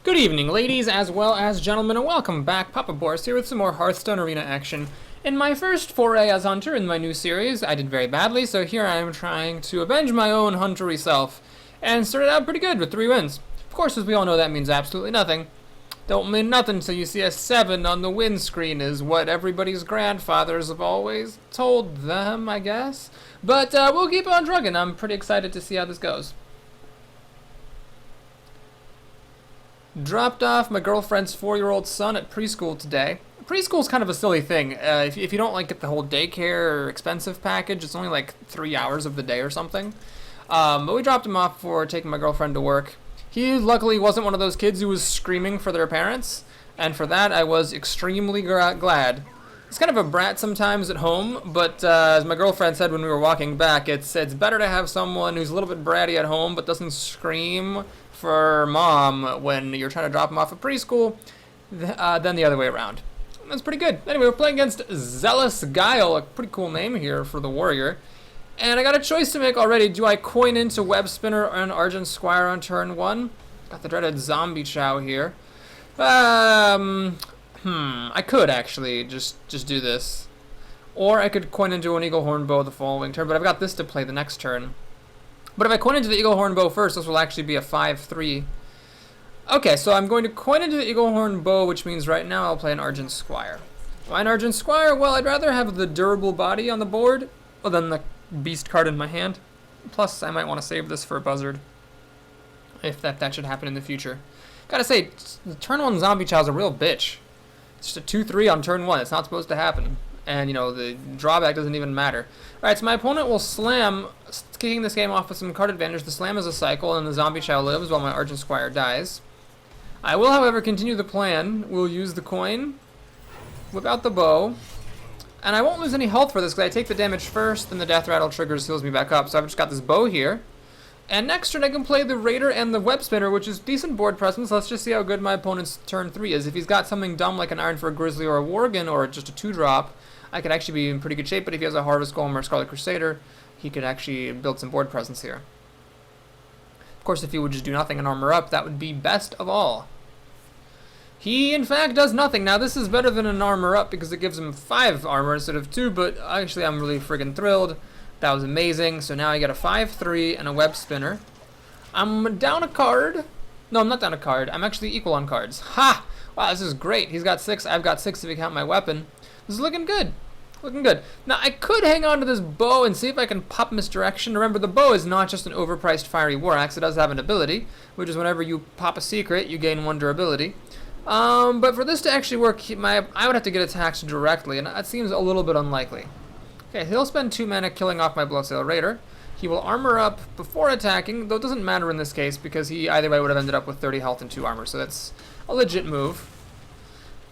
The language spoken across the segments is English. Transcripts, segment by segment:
Good evening, ladies as well as gentlemen, and welcome back. Papa Boris here with some more Hearthstone Arena action. In my first foray as Hunter in my new series, I did very badly, so here I am trying to avenge my own Huntery self, and started out pretty good with 3 wins. Of course, as we all know, that means absolutely nothing. Don't mean nothing until you see a 7 on the win screen is what everybody's grandfathers have always told them, I guess. But we'll keep on trucking. I'm pretty excited to see how this goes. Dropped off my girlfriend's 4-year-old son at preschool today. Preschool's kind of a silly thing. If you don't like get the whole daycare or expensive package, it's only like 3 hours of the day or something. But we dropped him off for taking my girlfriend to work. He luckily wasn't one of those kids who was screaming for their parents, and for that I was extremely glad. He's kind of a brat sometimes at home, but as my girlfriend said when we were walking back, it's better to have someone who's a little bit bratty at home but doesn't scream for mom when you're trying to drop him off at preschool than the other way around. That's pretty good. Anyway, we're playing against Zealous Guile, a pretty cool name here for the warrior. And I got a choice to make already. Do I coin into Web Spinner and Argent Squire on turn 1? Got the dreaded Zombie Chow here. I could actually just do this. Or I could coin into an Eaglehorn Bow the following turn, but I've got this to play the next turn. But if I coin into the Eaglehorn Bow first, this will actually be a 5-3. Okay, so I'm going to coin into the Eaglehorn Bow, which means right now I'll play an Argent Squire. Why an Argent Squire? Well, I'd rather have the durable body on the board than the beast card in my hand. Plus, I might want to save this for a buzzard, if that should happen in the future. Gotta say, the turn 1 Zombie Chow's a real bitch. It's just a 2-3 on turn 1. It's not supposed to happen. And, you know, the drawback doesn't even matter. Alright, so my opponent will slam, kicking this game off with some card advantage. The slam is a cycle, and the Zombie Chow lives while my Argent Squire dies. I will, however, continue the plan. We'll use the coin, whip out the bow, and I won't lose any health for this because I take the damage first, then the Death Rattle triggers, heals me back up. So I've just got this bow here. And next turn I can play the Raider and the Web Spinner, which is decent board presence. Let's just see how good my opponent's turn 3 is. If he's got something dumb like an Iron for a Grizzly or a Worgen or just a 2-drop, I could actually be in pretty good shape. But if he has a Harvest Golem or a Scarlet Crusader, he could actually build some board presence here. Of course, if he would just do nothing and armor up, that would be best of all. He, in fact, does nothing. Now, this is better than an armor up because it gives him 5 armor instead of 2, but actually I'm really friggin' thrilled. That was amazing. So now I get a 5-3 and a Web Spinner. I'm down a card. No, I'm not down a card. I'm actually equal on cards. Ha! Wow, this is great. He's got 6. I've got 6 if you count my weapon. This is looking good. Looking good. Now, I could hang on to this bow and see if I can pop Misdirection. Remember, the bow is not just an overpriced Fiery War Axe. It does have an ability, which is whenever you pop a secret, you gain 1 durability. But for this to actually work, I would have to get attacked directly, and that seems a little bit unlikely. Okay, he'll spend 2 mana killing off my Bloodsail Raider. He will armor up before attacking, though it doesn't matter in this case because he either way would have ended up with 30 health and 2 armor, so that's a legit move.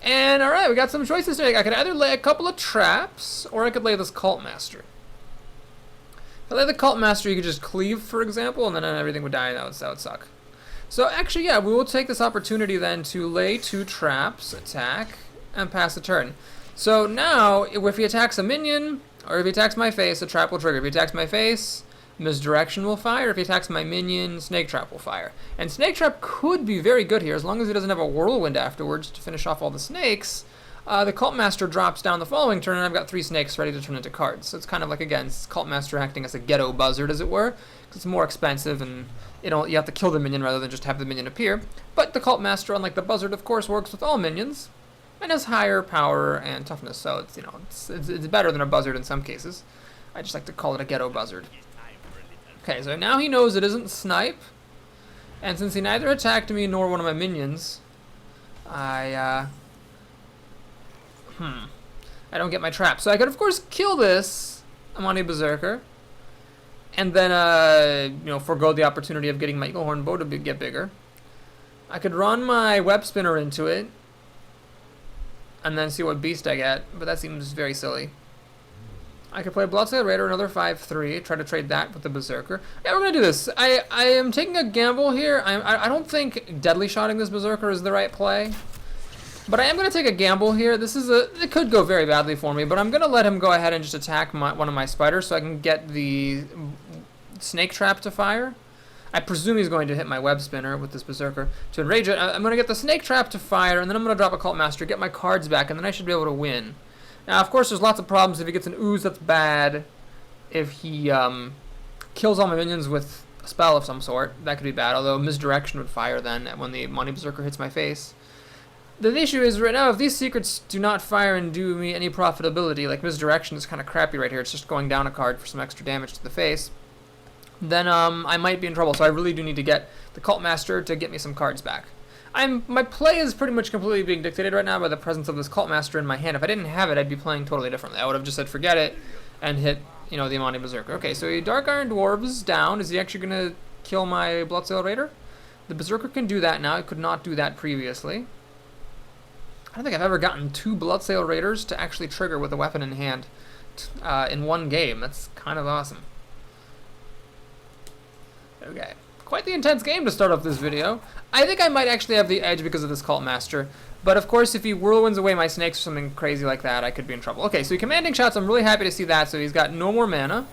And alright, we got some choices to make. I could either lay a couple of traps, or I could lay this Cult Master. If I lay the Cult Master, you could just cleave, for example, and then everything would die, and that would suck. So actually, yeah, we will take this opportunity then to lay 2 traps, attack, and pass the turn. So now, if he attacks a minion, or if he attacks my face, a trap will trigger. If he attacks my face, Misdirection will fire. If he attacks my minion, Snake Trap will fire. And Snake Trap could be very good here, as long as he doesn't have a Whirlwind afterwards to finish off all the snakes. The Cult Master drops down the following turn, and I've got 3 snakes ready to turn into cards. So it's kind of like, again, Cult Master acting as a ghetto buzzard, as it were, because it's more expensive, and you have to kill the minion rather than just have the minion appear. But the Cult Master, unlike the buzzard, of course, works with all minions, and has higher power and toughness, so it's better than a buzzard in some cases. I just like to call it a ghetto buzzard. Okay, so now he knows it isn't snipe, and since he neither attacked me nor one of my minions, I don't get my trap. So I could, of course, kill this Amani Berserker, and then, forego the opportunity of getting my Eaglehorn Bow to get bigger. I could run my Web Spinner into it, and then see what beast I get, but that seems very silly. I could play Bloodsail Raider, another 5-3, try to trade that with the Berserker. Yeah, we're going to do this. I am taking a gamble here. I don't think Deadly Shotting this Berserker is the right play. But I am going to take a gamble here. It could go very badly for me, but I'm going to let him go ahead and just attack one of my spiders so I can get the Snake Trap to fire. I presume he's going to hit my web spinner with this berserker to enrage it. I'm going to get the snake trap to fire, and then I'm going to drop a cult master, get my cards back, and then I should be able to win. Now, of course, there's lots of problems. If he gets an ooze, that's bad. If he kills all my minions with a spell of some sort, that could be bad. Although misdirection would fire then when the money berserker hits my face. The issue is right now, if these secrets do not fire and do me any profitability, like misdirection is kind of crappy right here. It's just going down a card for some extra damage to the face. Then I might be in trouble. So I really do need to get the cult master to get me some cards back. My play is pretty much completely being dictated right now by the presence of this cult master in my hand. If I didn't have it, I'd be playing totally differently. I would have just said forget it and hit, the Amani Berserker. Okay, so Dark Iron Dwarves is down. Is he actually going to kill my Bloodsail Raider? The Berserker can do that now. It could not do that previously. I don't think I've ever gotten 2 Bloodsail Raiders to actually trigger with a weapon in hand in one game. That's kind of awesome. Okay. Quite the intense game to start off this video. I think I might actually have the edge because of this Cult Master. But of course, if he whirlwinds away my snakes or something crazy like that, I could be in trouble. Okay, so he commanding shots. I'm really happy to see that. So he's got no more mana.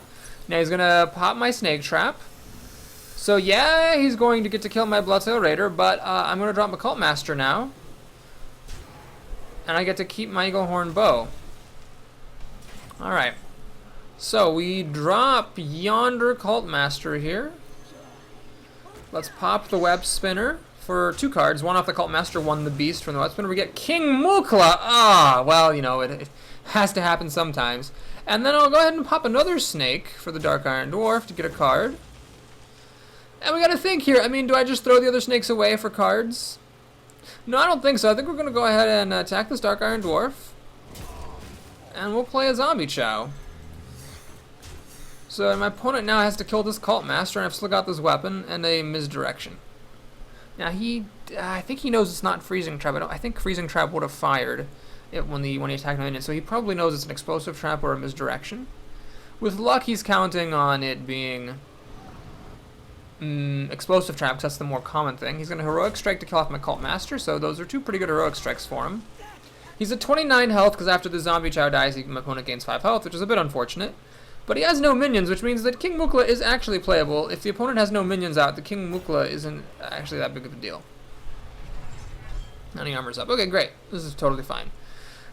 Now he's going to pop my snake trap. So yeah, he's going to get to kill my Bloodsail Raider, but I'm going to drop my Cult Master now. And I get to keep my Eagle Horn Bow. Alright. So we drop yonder Cult Master here. Let's pop the Web Spinner for 2 cards. One off the Cult Master, one the Beast from the Web Spinner. We get King Mukla. Well, it has to happen sometimes. And then I'll go ahead and pop another snake for the Dark Iron Dwarf to get a card. And we gotta think here. I mean, do I just throw the other snakes away for cards? No, I don't think so. I think we're gonna go ahead and attack this Dark Iron Dwarf. And we'll play a Zombie Chow. So my opponent now has to kill this Cult Master, and I've still got this weapon and a misdirection. Now I think he knows it's not Freezing Trap. I think Freezing Trap would have fired it when he attacked my minion, so he probably knows it's an Explosive Trap or a misdirection. With luck, he's counting on it being Explosive Trap, because that's the more common thing. He's going to Heroic Strike to kill off my Cult Master, so those are 2 pretty good Heroic Strikes for him. He's at 29 health, because after the Zombie Chow dies, my opponent gains 5 health, which is a bit unfortunate. But he has no minions, which means that King Mukla is actually playable. If the opponent has no minions out, the King Mukla isn't actually that big of a deal. And he armors up. Okay, great. This is totally fine.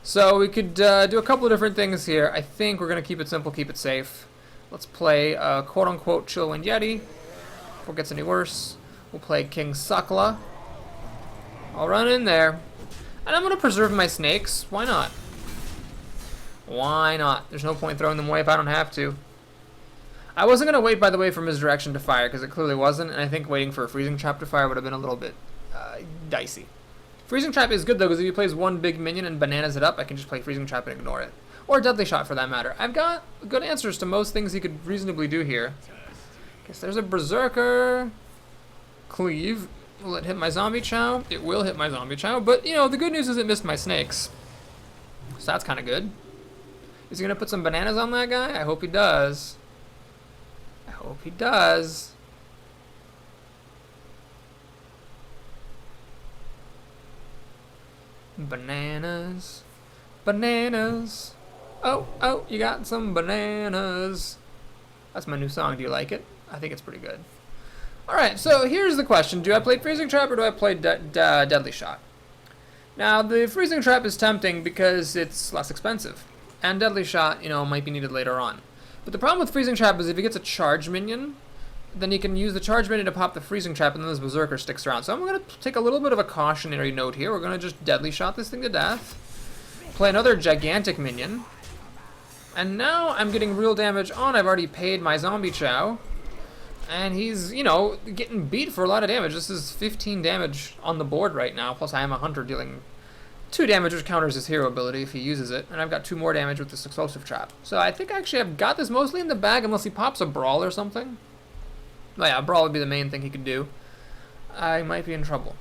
So we could do a couple of different things here. I think we're going to keep it simple, keep it safe. Let's play quote-unquote Chillwind Yeti. Before it gets any worse, we'll play King Sakla. I'll run in there. And I'm going to preserve my snakes. Why not? Why not? There's no point throwing them away if I don't have to. I wasn't going to wait, by the way, for Misdirection to fire, because it clearly wasn't, and I think waiting for a Freezing Trap to fire would have been a little bit dicey. Freezing Trap is good, though, because if he plays one big minion and bananas it up, I can just play Freezing Trap and ignore it. Or Deadly Shot, for that matter. I've got good answers to most things he could reasonably do here. Guess there's a Berserker. Cleave. Will it hit my Zombie Chow? It will hit my Zombie Chow, but, the good news is it missed my snakes. So that's kind of good. Is he going to put some bananas on that guy? I hope he does. I hope he does. Bananas. Bananas. Oh, you got some bananas. That's my new song. Do you like it? I think it's pretty good. Alright, so here's the question. Do I play Freezing Trap or do I play Deadly Shot? Now, the Freezing Trap is tempting because it's less expensive. And Deadly Shot, might be needed later on. But the problem with Freezing Trap is if he gets a charge minion, then he can use the charge minion to pop the Freezing Trap, and then this Berserker sticks around. So I'm going to take a little bit of a cautionary note here. We're going to just Deadly Shot this thing to death. Play another gigantic minion. And now I'm getting real damage on. I've already paid my Zombie Chow. And he's, getting beat for a lot of damage. This is 15 damage on the board right now. Plus I am a Hunter dealing 2 damage, which counters his hero ability if he uses it. And I've got 2 more damage with this Explosive Trap. So I think actually I've got this mostly in the bag unless he pops a Brawl or something. Well, yeah, a Brawl would be the main thing he could do. I might be in trouble.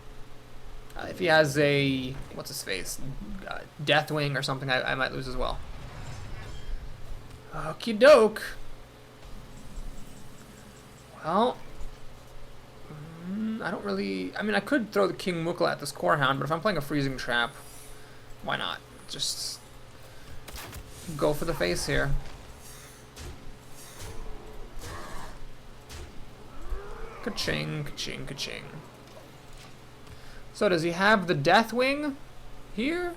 If he has a, what's his face, Deathwing or something, I might lose as well. Okie doke. Well, I don't really, I could throw the King Mukla at this Core Hound, but if I'm playing a Freezing Trap, why not? Just go for the face here. Ka-ching, ka-ching, ka-ching. So does he have the Deathwing here?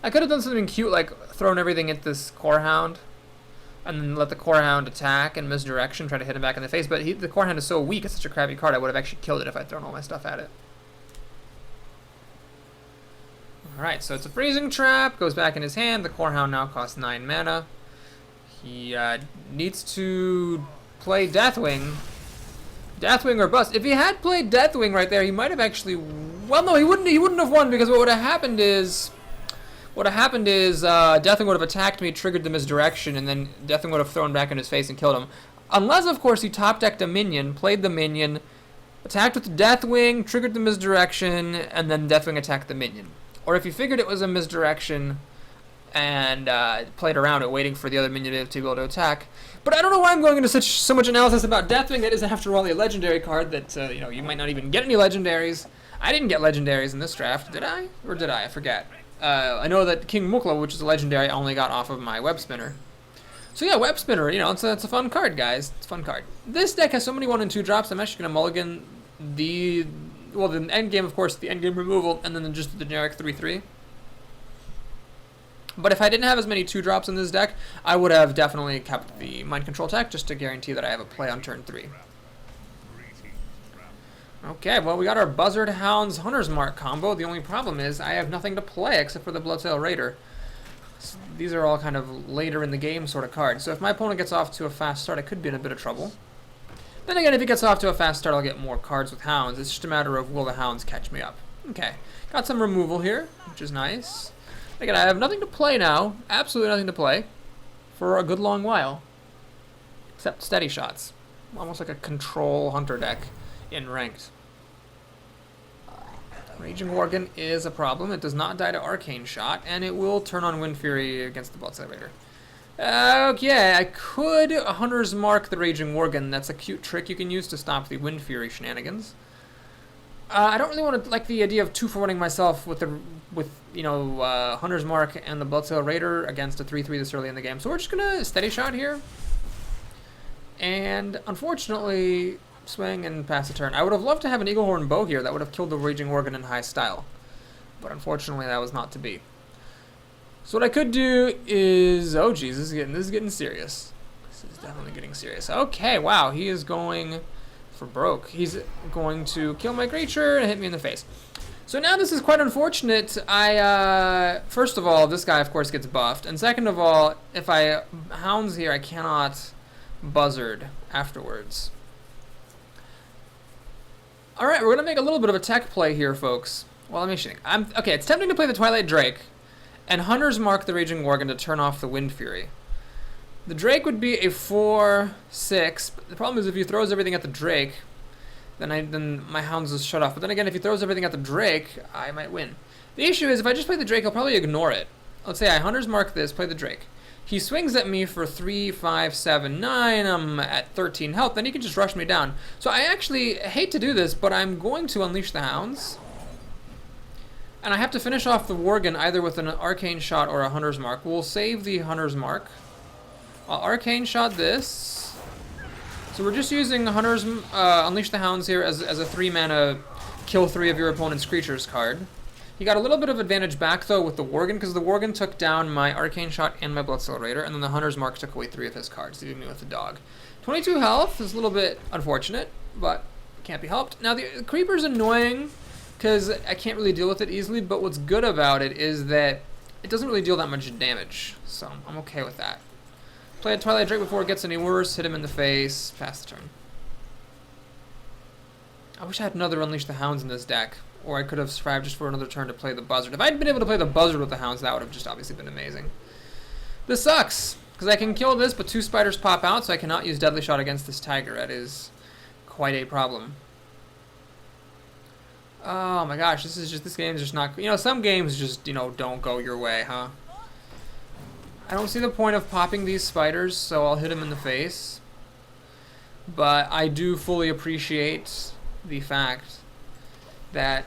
I could have done something cute like thrown everything at this Core Hound and then let the Core Hound attack and misdirection, try to hit him back in the face, but the Core Hound is so weak, it's such a crappy card, I would have actually killed it if I'd thrown all my stuff at it. Alright, so it's a freezing trap, goes back in his hand, the Core Hound now costs 9 mana. He needs to play Deathwing. Deathwing or bust. If he had played Deathwing right there, he might have actually... Well, no, he wouldn't have won, because what would have happened is... Deathwing would have attacked me, triggered the misdirection, and then Deathwing would have thrown back in his face and killed him. Unless, of course, he top-decked a minion, played the minion, attacked with the Deathwing, triggered the misdirection, and then Deathwing attacked the minion. Or if he figured it was a misdirection and played around it, waiting for the other minion to be able to attack. But I don't know why I'm going into so much analysis about Deathwing. That isn't, after all, a legendary card that, you might not even get any legendaries. I didn't get legendaries in this draft, did I? Or did I? I forget. I know that King Mukla, which is a legendary, I only got off of my Web Spinner. So yeah, Web Spinner, it's a fun card, guys. It's a fun card. This deck has so many 1 and 2 drops, I'm actually going to mulligan the end game, of course, the end game removal, and then just the generic 3/3. But if I didn't have as many 2 drops in this deck, I would have definitely kept the Mind Control tech just to guarantee that I have a play on turn 3. Okay, well, we got our Buzzard Hounds Hunter's Mark combo. The only problem is I have nothing to play except for the Bloodsail Raider. So these are all kind of later in the game sort of cards. So if my opponent gets off to a fast start, I could be in a bit of trouble. Then again, if he gets off to a fast start, I'll get more cards with Hounds. It's just a matter of will the Hounds catch me up. Okay, got some removal here, which is nice. Again, I have nothing to play now. Absolutely nothing to play for a good long while. Except steady shots. Almost like a control hunter deck in ranked. Raging Worgen is a problem. It does not die to Arcane Shot, and it will turn on Wind Fury against the Bloodsail Raider. Okay, I could Hunter's Mark the Raging Worgen. That's a cute trick you can use to stop the Wind Fury shenanigans. I don't really want to like the idea of 2-for-1ing myself with Hunter's Mark and the Bloodsail Raider against a 3/3 this early in the game. So we're just gonna steady shot here, and unfortunately swing and pass the turn. I would have loved to have an Eaglehorn Bow here. That would have killed the Raging Worgen in high style, but unfortunately that was not to be. So what I could do is, oh geez, this is getting serious. This is definitely getting serious. Okay, wow, he is going for broke. He's going to kill my creature and hit me in the face. So now this is quite unfortunate. First of all, this guy of course gets buffed, and second of all, if I Hounds here, I cannot Buzzard afterwards. Alright, we're going to make a little bit of a tech play here, folks. Well, let me think. Okay, it's tempting to play the Twilight Drake and Hunter's Mark the Raging Worgen to turn off the Wind Fury. The Drake would be a 4/6, but the problem is if he throws everything at the Drake, then my Hounds is shut off. But then again, if he throws everything at the Drake, I might win. The issue is if I just play the Drake, he'll probably ignore it. Let's say I Hunter's Mark this, play the Drake. He swings at me for 3, 5, 7, 9. I'm at 13 health. Then he can just rush me down. So I actually hate to do this, but I'm going to Unleash the Hounds. And I have to finish off the Worgen either with an Arcane Shot or a Hunter's Mark. We'll save the Hunter's Mark. I'll Arcane Shot this. So we're just using Unleash the Hounds here as a 3-mana kill 3 of your opponent's creatures card. He got a little bit of advantage back, though, with the Worgen, because the Worgen took down my Arcane Shot and my Bloodsail Raider, and then the Hunter's Mark took away 3 of his cards, leaving me with the dog. 22 health is a little bit unfortunate, but can't be helped. Now, the Creeper's annoying, because I can't really deal with it easily, but what's good about it is that it doesn't really deal that much damage, so I'm okay with that. Play a Twilight Drake before it gets any worse, hit him in the face, pass the turn. I wish I had another Unleash the Hounds in this deck. Or I could have survived just for another turn to play the Buzzard. If I'd been able to play the Buzzard with the Hounds, that would have just obviously been amazing. This sucks, because I can kill this, but 2 spiders pop out, so I cannot use Deadly Shot against this Tiger. That is quite a problem. Oh my gosh, this game is just not... some games just, don't go your way, huh? I don't see the point of popping these spiders, so I'll hit him in the face. But I do fully appreciate the fact that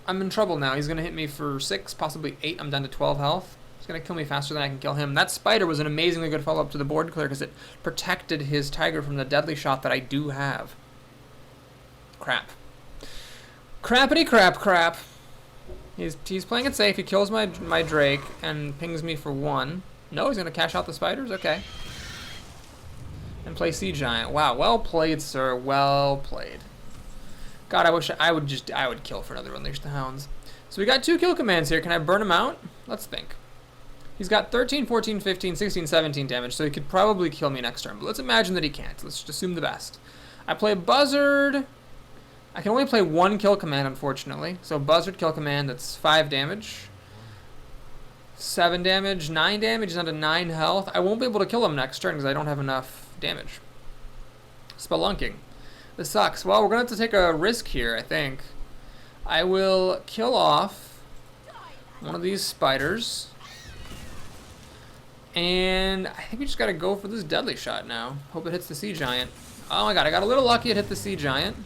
I'm in trouble now. He's going to hit me for 6, possibly 8. I'm down to 12 health. He's going to kill me faster than I can kill him. That spider was an amazingly good follow-up to the board clear because it protected his Tiger from the Deadly Shot that I do have. Crap. Crappity crap crap. He's playing it safe. He kills my Drake and pings me for 1. No, he's gonna cash out the spiders? Okay. And play Sea Giant. Wow, well played, sir. Well played. God, I wish I would kill for another Unleash the Hounds. So we got 2 kill commands here. Can I burn him out? Let's think. He's got 13, 14, 15, 16, 17 damage, so he could probably kill me next turn. But let's imagine that he can't. Let's just assume the best. I play Buzzard. I can only play 1 kill command, unfortunately. So Buzzard kill command, that's 5 damage. 7 damage, 9 damage, he's down to 9 health. I won't be able to kill him next turn because I don't have enough damage. Spelunking. This sucks. Well, we're going to have to take a risk here, I think. I will kill off one of these spiders. And I think we just got to go for this deadly shot now. Hope it hits the Sea Giant. Oh my god, I got a little lucky it hit the Sea Giant.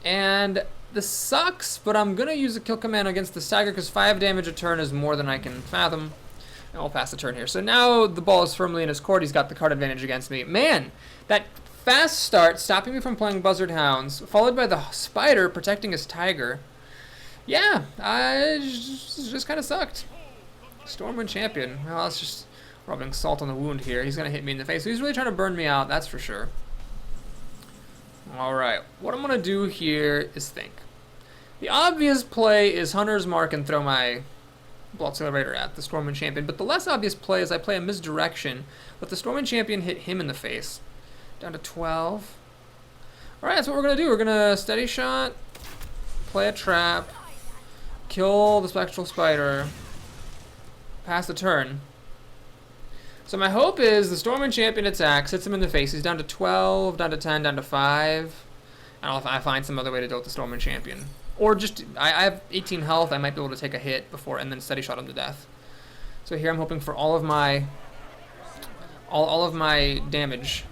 And this sucks, but I'm going to use a kill command against the Stagger because 5 damage a turn is more than I can fathom. And we'll pass the turn here. So now the ball is firmly in his court. He's got the card advantage against me. Man, that fast start stopping me from playing Buzzard Hounds, followed by the Spider protecting his Tiger. Yeah, it just kind of sucked. Stormwind Champion. Well, it's just rubbing salt on the wound here. He's going to hit me in the face. So he's really trying to burn me out, that's for sure. Alright, what I'm going to do here is think. The obvious play is Hunter's Mark and throw my Blood Accelerator at the Stormwind Champion, but the less obvious play is I play a misdirection, let the Stormwind Champion hit him in the face. Down to 12. Alright, that's what we're going to do. We're going to steady shot, play a trap, kill the Spectral Spider, pass the turn. So my hope is the Stormwind Champion attacks, hits him in the face. He's down to 12, down to 10, down to 5. I don't know if I find some other way to deal with the Stormwind Champion. Or just, I have 18 health, I might be able to take a hit before and then steady shot him to death. So here I'm hoping for all of my damage.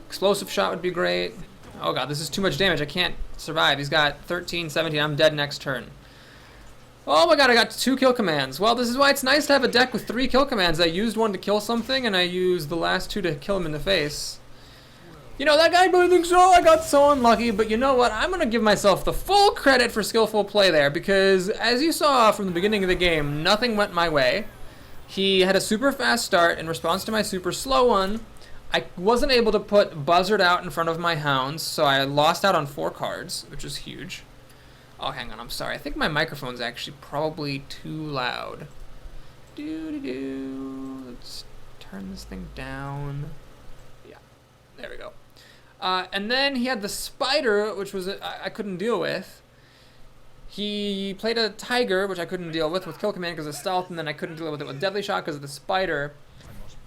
Explosive shot would be great. Oh god, this is too much damage, I can't survive. He's got 13, 17, I'm dead next turn. Oh my god, I got 2 kill commands. Well, this is why it's nice to have a deck with 3 kill commands. I used 1 to kill something, and I used the last 2 to kill him in the face. You know, that guy probably thinks, oh, I got so unlucky, but you know what? I'm going to give myself the full credit for skillful play there, because as you saw from the beginning of the game, nothing went my way. He had a super fast start in response to my super slow one. I wasn't able to put Buzzard out in front of my Hounds, so I lost out on 4 cards, which is huge. Oh, hang on, I'm sorry. I think my microphone's actually probably too loud. Let's turn this thing down. Yeah, there we go. And then he had the Spider, which was I couldn't deal with. He played a Tiger, which I couldn't deal with kill command because of stealth, and then I couldn't deal with it with deadly shot because of the Spider.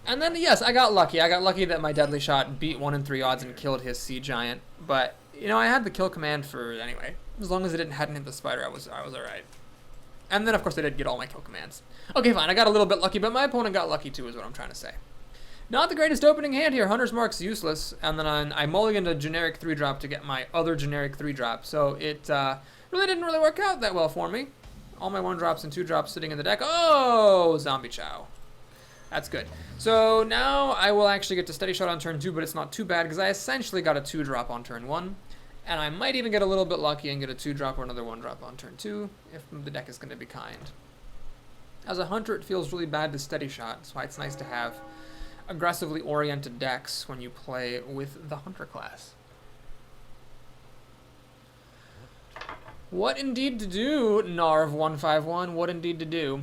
And then, yes, I got lucky. I got lucky that my deadly shot beat 1 in 3 odds and killed his Sea Giant. But, you know, I had the kill command for, anyway. As long as it hadn't hit the Spider, I was alright. And then, of course, I did get all my kill commands. Okay, fine, I got a little bit lucky, but my opponent got lucky too, is what I'm trying to say. Not the greatest opening hand here. Hunter's Mark's useless, and then I mulliganed a generic 3-drop to get my other generic 3-drop, so it really didn't really work out that well for me. All my 1-drops and 2-drops sitting in the deck. Oh, Zombie Chow. That's good. So now I will actually get to steady shot on turn 2, but it's not too bad because I essentially got a 2-drop on turn 1. And I might even get a little bit lucky and get a 2-drop or another 1-drop on turn 2 if the deck is going to be kind. As a hunter, it feels really bad to steady shot. That's why it's nice to have aggressively oriented decks when you play with the hunter class. What indeed to do, Narv151? What indeed to do?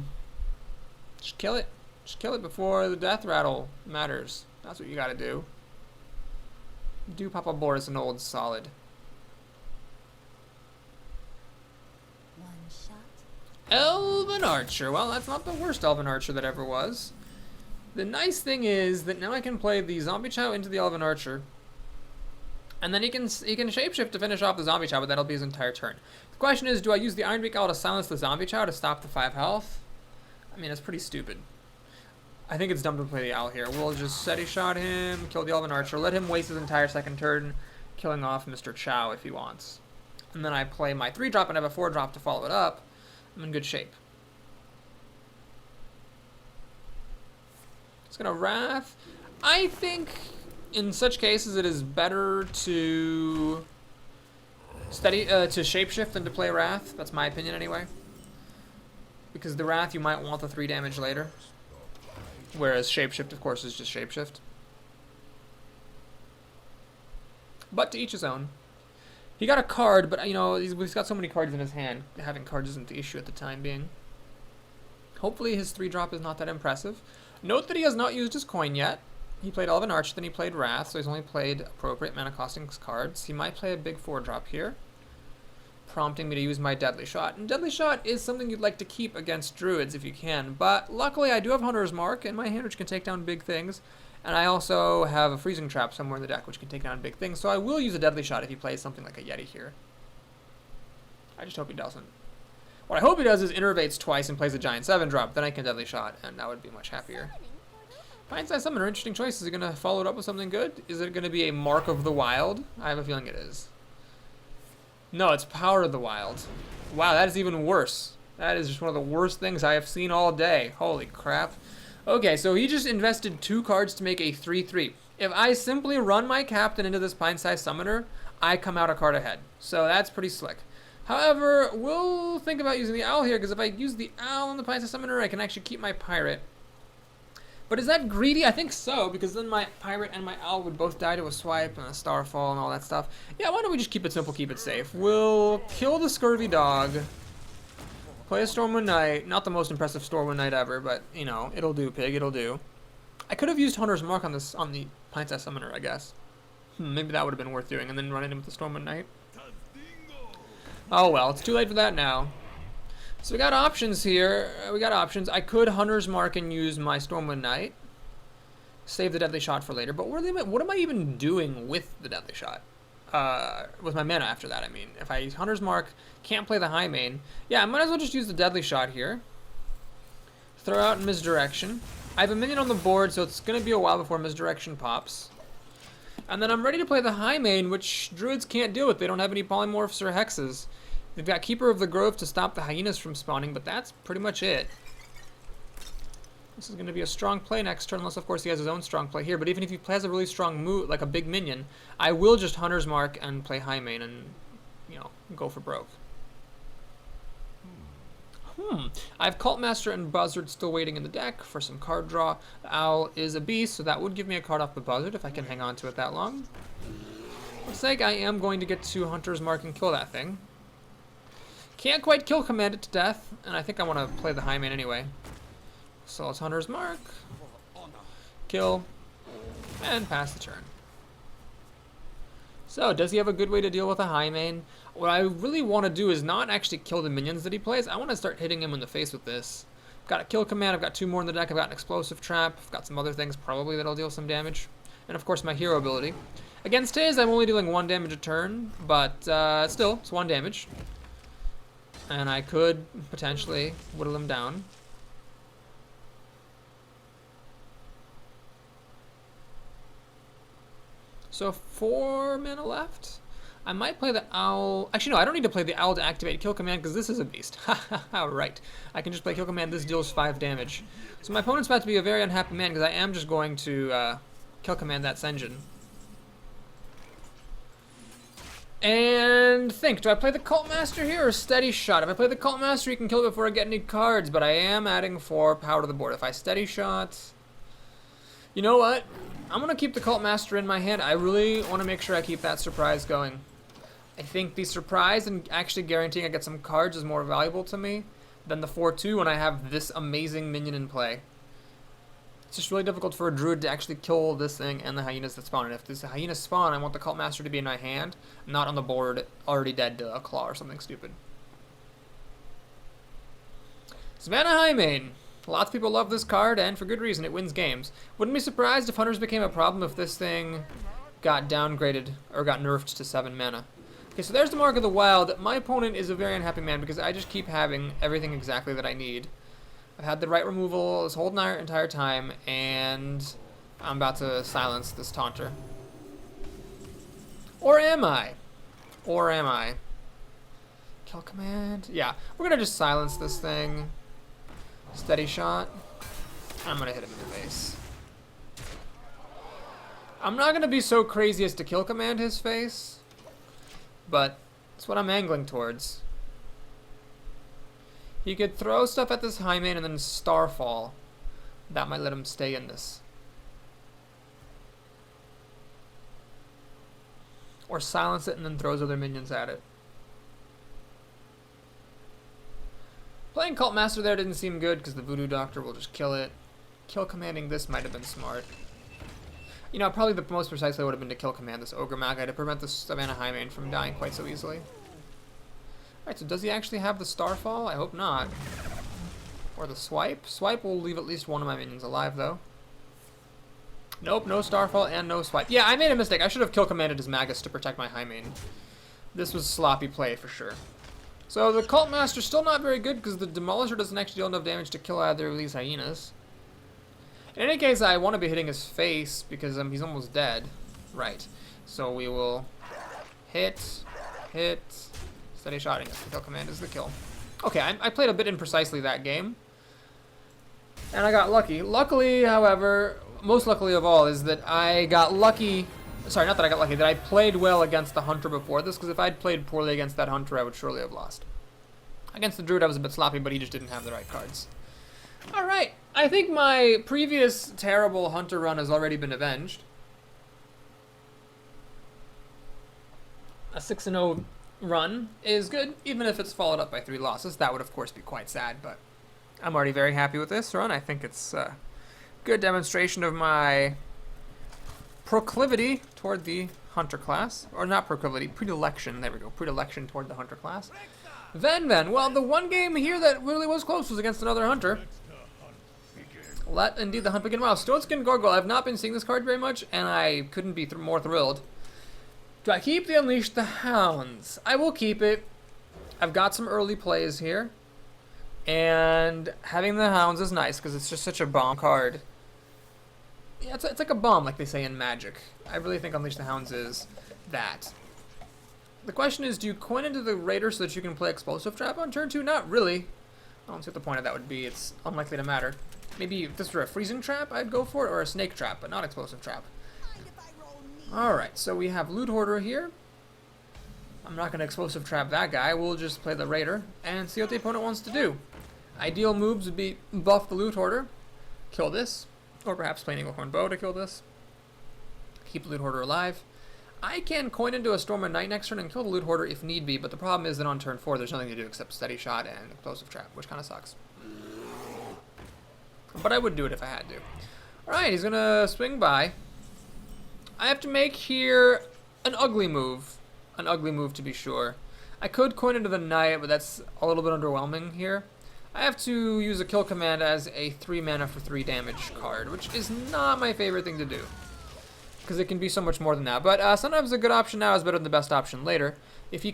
Just kill it. Just kill it before the death rattle matters. That's what you gotta do. Do Papa Boris an old solid. Elven Archer. Well, that's not the worst Elven Archer that ever was. The nice thing is that now I can play the Zombie Chow into the Elven Archer. And then he can shapeshift to finish off the Zombie Chow, but that'll be his entire turn. The question is, do I use the Iron Beak Owl to silence the Zombie Chow to stop the 5 health? I mean, it's pretty stupid. I think it's dumb to play the Owl here. We'll just steady shot him, kill the Elven Archer, let him waste his entire second turn, killing off Mr. Chow if he wants. And then I play my 3-drop and have a 4-drop to follow it up. I'm in good shape. It's gonna Wrath. I think in such cases it is better to Steady to shapeshift and to play Wrath. That's my opinion anyway. Because the Wrath, you might want the 3 damage later. Whereas shapeshift, of course, is just shapeshift. But to each his own. He got a card, but you know, he's got so many cards in his hand. Having cards isn't the issue at the time being. Hopefully his 3-drop is not that impressive. Note that he has not used his coin yet. He played Elven Arch, then he played Wrath, so he's only played appropriate mana costing cards. He might play a big 4-drop here, prompting me to use my Deadly Shot. And Deadly Shot is something you'd like to keep against Druids if you can, but luckily I do have Hunter's Mark in my hand, which can take down big things, and I also have a Freezing Trap somewhere in the deck, which can take down big things, so I will use a Deadly Shot if he plays something like a Yeti here. I just hope he doesn't. What I hope he does is innervates twice and plays a giant 7-drop, then I can Deadly Shot, and I would be much happier. Pint-sized Summoner, interesting choice. Is it going to follow it up with something good? Is it going to be a Mark of the Wild? I have a feeling it is. No, it's Power of the Wild. Wow, that is even worse. That is just one of the worst things I have seen all day. Holy crap. Okay, so he just invested 2 cards to make a 3/3. If I simply run my Captain into this Pint-sized Summoner, I come out a card ahead. So that's pretty slick. However, we'll think about using the Owl here, because if I use the Owl on the Pint-sized Summoner, I can actually keep my Pirate. But is that greedy? I think so, because then my Pirate and my Owl would both die to a swipe and a Starfall and all that stuff. Yeah, why don't we just keep it simple, keep it safe. We'll kill the Scurvy Dog, play a Stormwind Knight. Not the most impressive Stormwind Knight ever, but, you know, it'll do, pig, it'll do. I could have used Hunter's Mark on the Pint-sized Summoner, I guess. Maybe that would have been worth doing, and then running in with the Stormwind Knight. Oh well, it's too late for that now. So we got options here. I could Hunter's Mark and use my Stormwind Knight. Save the Deadly Shot for later. But what am I even doing with the Deadly Shot? With my mana after that, I mean. If I use Hunter's Mark, can't play the high main. Yeah, I might as well just use the Deadly Shot here. Throw out Misdirection. I have a minion on the board, so it's going to be a while before Misdirection pops. And then I'm ready to play the high main, which Druids can't deal with. They don't have any Polymorphs or Hexes. They've got Keeper of the Grove to stop the Hyenas from spawning, but that's pretty much it. This is going to be a strong play next turn, unless of course he has his own strong play here. But even if he plays a really strong move, like a big minion, I will just Hunter's Mark and play high main and, you know, go for broke. I have Cult Master and Buzzard still waiting in the deck for some card draw. The Owl is a beast, so that would give me a card off the Buzzard if I can hang on to it that long. Looks like I am going to get to Hunter's Mark and kill that thing. Can't quite kill command it to death, and I think I want to play the high main anyway. So it's Hunter's Mark, kill, and pass the turn. So does he have a good way to deal with a high main? What I really want to do is not actually kill the minions that he plays. I want to start hitting him in the face with this. I've got a kill command, I've got 2 more in the deck, I've got an explosive trap, I've got some other things probably that'll deal some damage. And of course my hero ability. Against his, I'm only dealing 1 damage a turn, but still, it's 1 damage. And I could potentially whittle him down. So 4 mana left. I might play the Owl. Actually, no, I don't need to play the Owl to activate Kill Command because this is a beast. Haha, right. I can just play Kill Command. This deals 5 damage. So my opponent's about to be a very unhappy man because I am just going to Kill Command that Senjin. And think, do I play the Cult Master here or Steady Shot? If I play the Cult Master, you can kill it before I get any cards, but I am adding 4 power to the board. If I Steady Shot, you know what? I'm going to keep the Cult Master in my hand. I really want to make sure I keep that surprise going. I think the surprise and actually guaranteeing I get some cards is more valuable to me than the 4/2 when I have this amazing minion in play. It's just really difficult for a Druid to actually kill this thing and the Hyenas that spawn. And if this Hyena spawn, I want the Cult Master to be in my hand, not on the board already dead to a Claw or something stupid. Savannah Highmane. Lots of people love this card, and for good reason. It wins games. Wouldn't be surprised if Hunters became a problem if this thing got downgraded or got nerfed to 7 mana. Okay, so there's the Mark of the Wild. My opponent is a very unhappy man because I just keep having everything exactly that I need. I've had the right removal this whole entire time, and I'm about to silence this Taunter. Or am I? Or am I? Kill Command? Yeah, we're gonna just silence this thing. Steady Shot. I'm gonna hit him in the face. I'm not gonna be so crazy as to Kill Command his face, but That's what I'm angling towards. He could throw stuff at this high main and then Starfall. That might let him stay in this. Or silence it and then throws other minions at it. Playing Cult Master there didn't seem good because the Voodoo Doctor will just kill it. Kill commanding this might have been smart. You know, probably the most precisely would have been to kill command this Ogre Magi to prevent the Savannah Highmane from dying quite so easily. Alright, so does he actually have the Starfall? I hope not. Or the Swipe? Swipe will leave at least one of my minions alive, though. Nope, no Starfall and no Swipe. Yeah, I made a mistake. I should have kill commanded his Magus to protect my Highmane. This was sloppy play for sure. So the Cult Master's still not very good because the Demolisher doesn't actually deal enough damage to kill either of these hyenas. In any case, I want to be hitting his face because he's almost dead. Right. So we will hit, steady shotting us. The kill command is the kill. Okay, I played a bit imprecisely that game. And I got lucky. Luckily, however, most luckily of all, is that I got lucky. Sorry, not that I got lucky, that I played well against the Hunter before this, because if I'd played poorly against that Hunter, I would surely have lost. Against the Druid, I was a bit sloppy, but he just didn't have the right cards. Alright, I think my previous terrible Hunter run has already been avenged. A 6-0 run is good, even if it's followed up by 3 losses. That would, of course, be quite sad, but I'm already very happy with this run. I think it's a good demonstration of my proclivity toward the Hunter class. Or not proclivity, predilection. There we go, predilection toward the Hunter class. Then, well, the one game here that really was close was against another Hunter. Let indeed the hunt begin. Wow, Stoneskin Gargoyle. I've not been seeing this card very much, and I couldn't be more thrilled. Do I keep the Unleash the Hounds? I will keep it. I've got some early plays here. And having the Hounds is nice, because it's just such a bomb card. Yeah, it's like a bomb, like they say in Magic. I really think Unleash the Hounds is that. The question is, do you coin into the Raider so that you can play Explosive Trap on turn 2? Not really. I don't see what the point of that would be. It's unlikely to matter. Maybe if this were a Freezing Trap, I'd go for it, or a Snake Trap, but not Explosive Trap. Alright, so we have Loot Hoarder here. I'm not going to Explosive Trap that guy. We'll just play the Raider and see what the opponent wants to do. Ideal moves would be buff the Loot Hoarder, kill this, or perhaps play an Eaglehorn Bow to kill this. Keep the Loot Hoarder alive. I can coin into a Storm of Night next turn and kill the Loot Hoarder if need be, but the problem is that on turn 4 there's nothing to do except Steady Shot and Explosive Trap, which kind of sucks. But I would do it if I had to. Alright, he's going to swing by. I have to make here an ugly move. An ugly move to be sure. I could coin into the Knight, but that's a little bit underwhelming here. I have to use a kill command as a 3 mana for 3 damage card, which is not my favorite thing to do. Because it can be so much more than that. But sometimes a good option now is better than the best option later. If he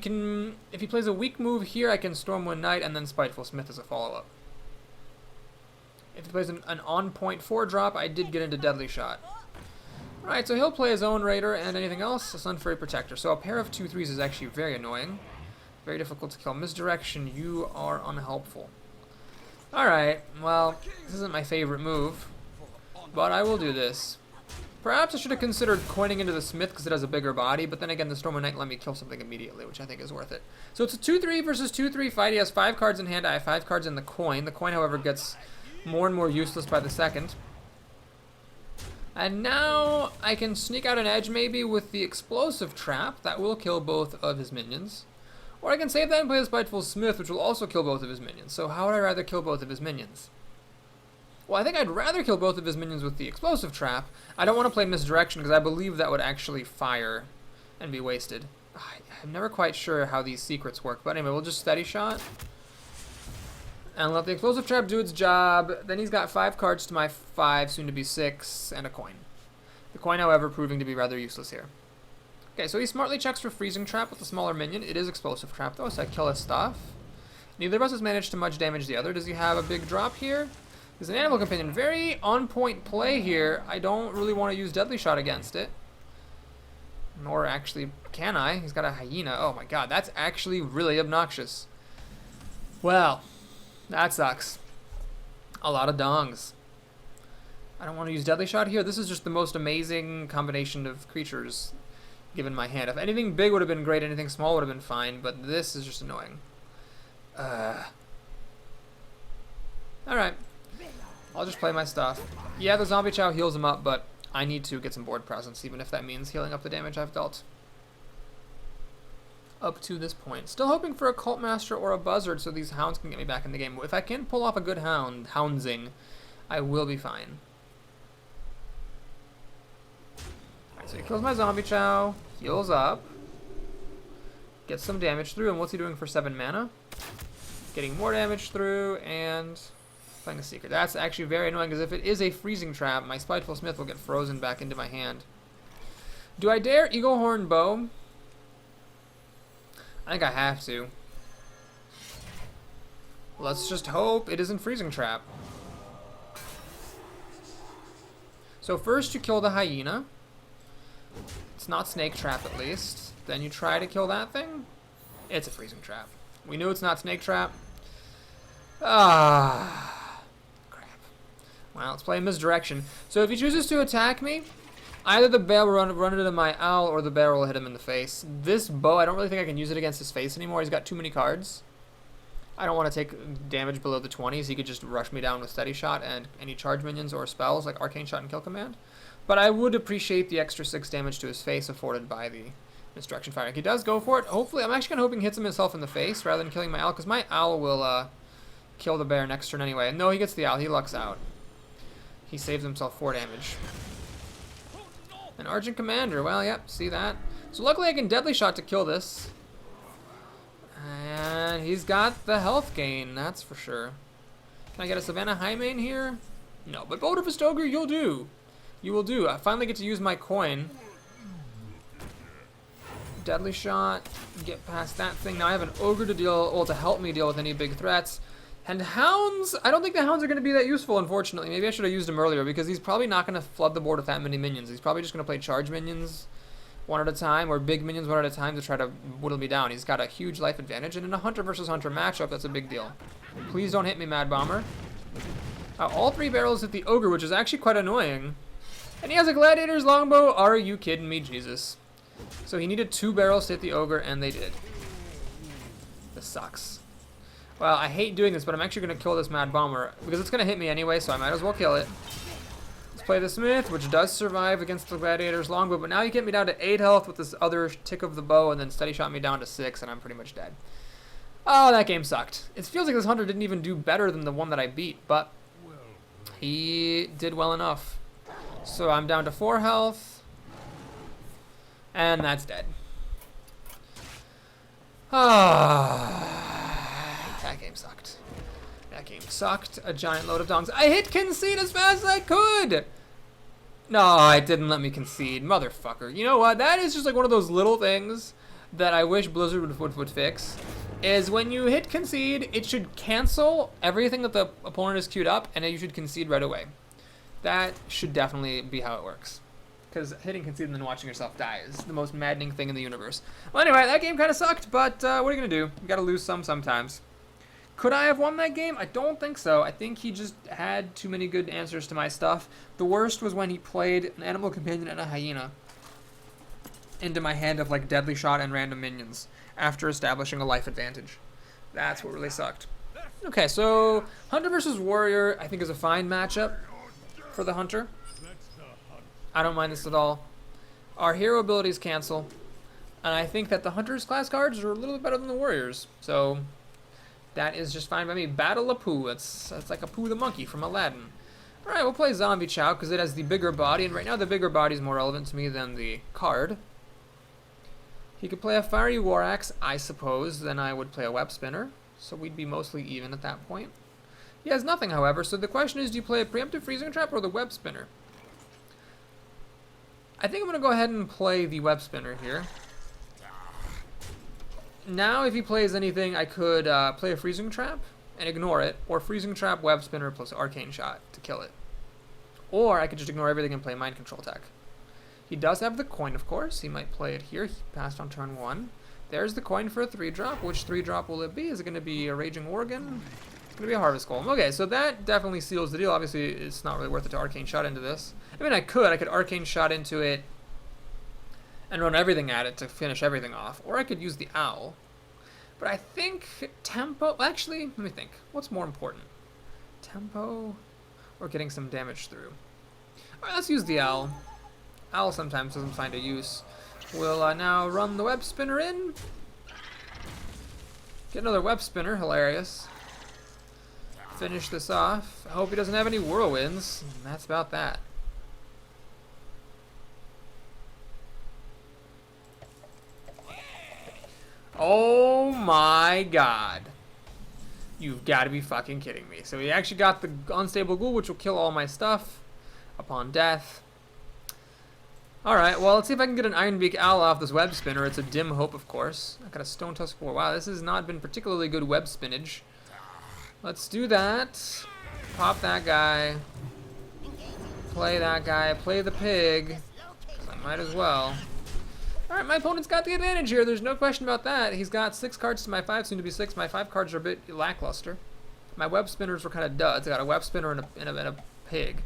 plays a weak move here, I can Stormwind Knight and then Spiteful Smith as a follow-up. If he plays an on-point 4-drop, I did get into Deadly Shot. Alright, so he'll play his own Raider and anything else, a Sun Fury Protector. So a pair of 2/3s is actually very annoying. Very difficult to kill. Misdirection, you are unhelpful. Alright, well, this isn't my favorite move, but I will do this. Perhaps I should have considered coining into the Smith because it has a bigger body, but then again, the Storm of Night let me kill something immediately, which I think is worth it. So it's a 2/3 versus 2/3 fight. He has 5 cards in hand. I have 5 cards in the coin. The coin, however, gets more and more useless by the second. And now I can sneak out an edge maybe with the Explosive Trap. That will kill both of his minions. Or I can save that and play the Spiteful Smith, which will also kill both of his minions. So how would I rather kill both of his minions? Well, I think I'd rather kill both of his minions with the Explosive Trap. I don't want to play Misdirection because I believe that would actually fire and be wasted. I'm never quite sure how these secrets work, but anyway, we'll just Steady Shot. And let the Explosive Trap do its job. Then he's got 5 cards to my 5, soon to be 6, and a coin. The coin, however, proving to be rather useless here. Okay, so he smartly checks for Freezing Trap with the smaller minion. It is Explosive Trap, though, so I kill his stuff. Neither of us has managed to much damage the other. Does he have a big drop here? There's an Animal Companion. Very on-point play here. I don't really want to use Deadly Shot against it. Nor actually can I. He's got a Hyena. Oh my god, that's actually really obnoxious. Well, that sucks. A lot of dongs. I don't want to use Deadly Shot here. This is just the most amazing combination of creatures. given my hand. If anything big would have been great, anything small would have been fine, but this is just annoying. Alright. I'll just play my stuff. Yeah, the Zombie Chow heals him up, but I need to get some board presence, even if that means healing up the damage I've dealt. Up to this point. Still hoping for a Cult Master or a Buzzard so these hounds can get me back in the game. If I can pull off a good houndsing, I will be fine. Alright, so he kills my Zombie Chow, heals up, gets some damage through, and what's he doing for 7 mana? Getting more damage through, and playing a Secret. That's actually very annoying, because if it is a freezing trap, my Spiteful Smith will get frozen back into my hand. Do I dare Eagle Horn Bow? I think I have to. Let's just hope it isn't freezing trap. So first you kill the hyena. It's not snake trap at least. Then you try to kill that thing. It's a freezing trap. We knew it's not snake trap. Ah, crap. Well, let's play misdirection. So if he chooses to attack me, either the bear will run into my owl or the bear will hit him in the face. This bow, I don't really think I can use it against his face anymore. He's got too many cards. I don't want to take damage below the 20s. He could just rush me down with Steady Shot and any charge minions or spells like Arcane Shot and Kill Command. But I would appreciate the extra 6 damage to his face afforded by the Misdirection Fire. He does go for it. Hopefully, I'm actually kind of hoping he hits himself in the face rather than killing my owl, because my owl will kill the bear next turn anyway. No, he gets the owl. He lucks out. He saves himself 4 damage. An Argent Commander. Well, yep, see that. So luckily I can Deadly Shot to kill this. And he's got the health gain, that's for sure. Can I get a Savannah Highmane here? No, but Boulder Fist Ogre, you'll do. You will do. I finally get to use my coin. Deadly Shot. Get past that thing. Now I have an Ogre to deal, well, to help me deal with any big threats. And Hounds, I don't think the Hounds are going to be that useful, unfortunately. Maybe I should have used him earlier, because he's probably not going to flood the board with that many minions. He's probably just going to play charge minions one at a time, or big minions one at a time to try to whittle me down. He's got a huge life advantage, and in a Hunter versus Hunter matchup, that's a big deal. Please don't hit me, Mad Bomber. All 3 barrels hit the Ogre, which is actually quite annoying. And he has a Gladiator's Longbow. Are you kidding me, Jesus? So he needed 2 barrels to hit the Ogre, and they did. This sucks. Well, I hate doing this, but I'm actually going to kill this Mad Bomber, because it's going to hit me anyway, so I might as well kill it. Let's play the Smith, which does survive against the Gladiator's Longbow, but now you get me down to 8 health with this other tick of the bow, and then Steady Shot me down to 6, and I'm pretty much dead. Oh, that game sucked. It feels like this Hunter didn't even do better than the one that I beat, but he did well enough. So I'm down to 4 health, and that's dead. Ah. That game sucked. That game sucked. A giant load of dongs. I hit concede as fast as I could! No, it didn't let me concede. Motherfucker. You know what? That is just like one of those little things that I wish Blizzard would fix. Is when you hit concede, it should cancel everything that the opponent has queued up, and then you should concede right away. That should definitely be how it works. Because hitting concede and then watching yourself die is the most maddening thing in the universe. Well, anyway, that game kind of sucked, but what are you going to do? You got to lose sometimes. Could I have won that game? I don't think so. I think he just had too many good answers to my stuff. The worst was when he played an Animal Companion and a Hyena into my hand of like Deadly Shot and random minions after establishing a life advantage. That's what really sucked. Okay, so Hunter versus Warrior I think is a fine matchup for the Hunter. I don't mind this at all. Our hero abilities cancel, and I think that the Hunter's class cards are a little bit better than the Warriors. So that is just fine by me. Battle Apu. That's like Apu the monkey from Aladdin. Alright, we'll play Zombie Chow because it has the bigger body, and right now the bigger body is more relevant to me than the card. He could play a Fiery War Axe, I suppose, then I would play a Web Spinner, so we'd be mostly even at that point. He has nothing, however, so the question is, do you play a Preemptive Freezing Trap or the Web Spinner? I think I'm going to go ahead and play the Web Spinner here. Now, if he plays anything, I could play a Freezing Trap and ignore it, or Freezing Trap, Web Spinner plus Arcane Shot to kill it. Or I could just ignore everything and play Mind Control Tech. He does have the coin, of course. He might play it here. He passed on turn 1. There's the coin for a 3-drop. Which 3-drop will it be? Is it going to be a Raging Organ? It's going to be a Harvest Golem. Okay, so that definitely seals the deal. Obviously, it's not really worth it to Arcane Shot into this. I mean, I could Arcane Shot into it and run everything at it to finish everything off. Or I could use the owl. But I think tempo... Actually, let me think. What's more important? Tempo or getting some damage through? Alright, let's use the owl. Owl sometimes doesn't find a use. We'll now run the web spinner in. Get another web spinner. Hilarious. Finish this off. I hope he doesn't have any whirlwinds. And that's about that. Oh my god. You've got to be fucking kidding me. So he actually got the unstable ghoul, which will kill all my stuff upon death. Alright, well, let's see if I can get an Ironbeak Owl off this web spinner. It's a dim hope, of course. I got a Stone Tusk 4. Wow, this has not been particularly good web spinach. Let's do that. Pop that guy. Play that guy. Play the pig. 'Cause I might as well. Alright, my opponent's got the advantage here. There's no question about that. He's got 6 cards to my 5, soon to be 6. My 5 cards are a bit lackluster. My web spinners were kind of duds. I got a web spinner and a pig.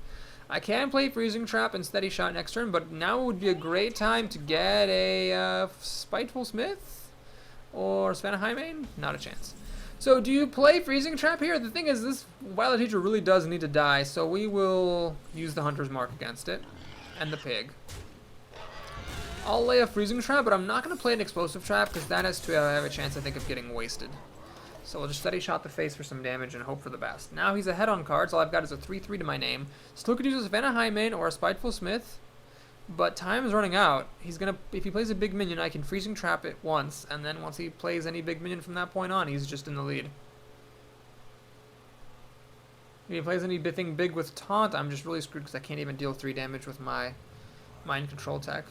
I can play Freezing Trap and Steady Shot next turn, but now would be a great time to get a Spiteful Smith or Svanahymane? Not a chance. So do you play Freezing Trap here? The thing is, this Wild Teacher really does need to die, so we will use the Hunter's Mark against it and the pig. I'll lay a Freezing Trap, but I'm not going to play an Explosive Trap because that has to have a chance, I think, of getting wasted. So we'll just Steady Shot the face for some damage and hope for the best. Now he's ahead on cards. All I've got is a 3/3 to my name. Still could use a Svanahymane or a Spiteful Smith, but time is running out. He's gonna, if he plays a big minion, I can Freezing Trap it once, and then once he plays any big minion from that point on, he's just in the lead. If he plays anything big with Taunt, I'm just really screwed because I can't even deal 3 damage with my Mind Control tech.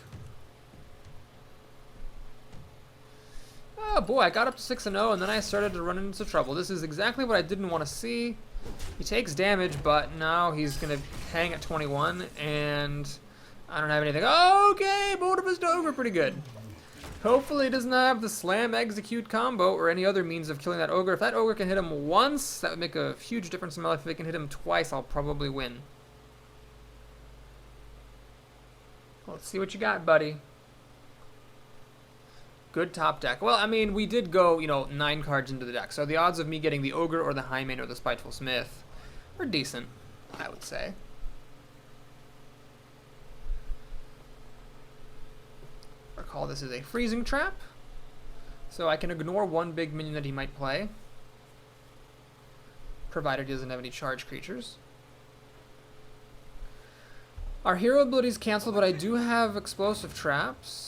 Oh boy, I got up to 6-0 and then I started to run into trouble. This is exactly what I didn't want to see. He takes damage, but now he's going to hang at 21 and I don't have anything. Okay, Bodifist Ogre, pretty good. Hopefully he doesn't have the Slam Execute combo or any other means of killing that Ogre. If that Ogre can hit him once, that would make a huge difference in my life. If it can hit him twice, I'll probably win. Let's see what you got, buddy. Good top deck. Well, I mean, we did go, 9 cards into the deck. So the odds of me getting the Ogre or the Hymane or the Spiteful Smith are decent, I would say. Recall this is a Freezing Trap. So I can ignore one big minion that he might play, provided he doesn't have any charge creatures. Our hero abilities cancel, but I do have Explosive Traps.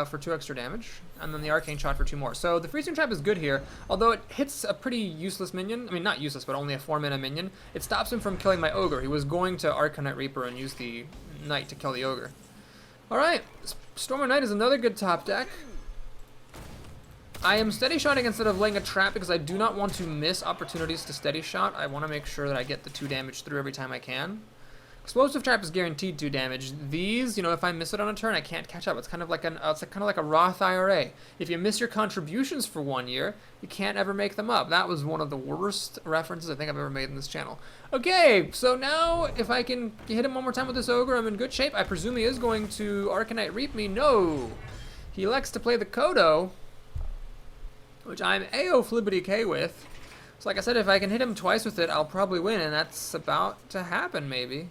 For 2 extra damage, and then the Arcane Shot for 2 more. So the Freezing Trap is good here, although it hits a pretty useless minion. I mean, not useless, but only a 4-mana minion. It stops him from killing my Ogre. He was going to Arcanite Reaper and use the Knight to kill the Ogre. Alright, Stormer Knight is another good top deck. I am Steady Shotting instead of laying a trap because I do not want to miss opportunities to Steady Shot. I want to make sure that I get the 2 damage through every time I can. Explosive Trap is guaranteed 2 damage. These, if I miss it on a turn, I can't catch up. It's kind of like a Roth IRA. If you miss your contributions for 1 year, you can't ever make them up. That was one of the worst references I think I've ever made in this channel. Okay, so now if I can hit him one more time with this Ogre, I'm in good shape. I presume he is going to Arcanite Reap me. No! He elects to play the Kodo, which I'm A-O flibbity K with. So like I said, if I can hit him twice with it, I'll probably win, and that's about to happen, maybe.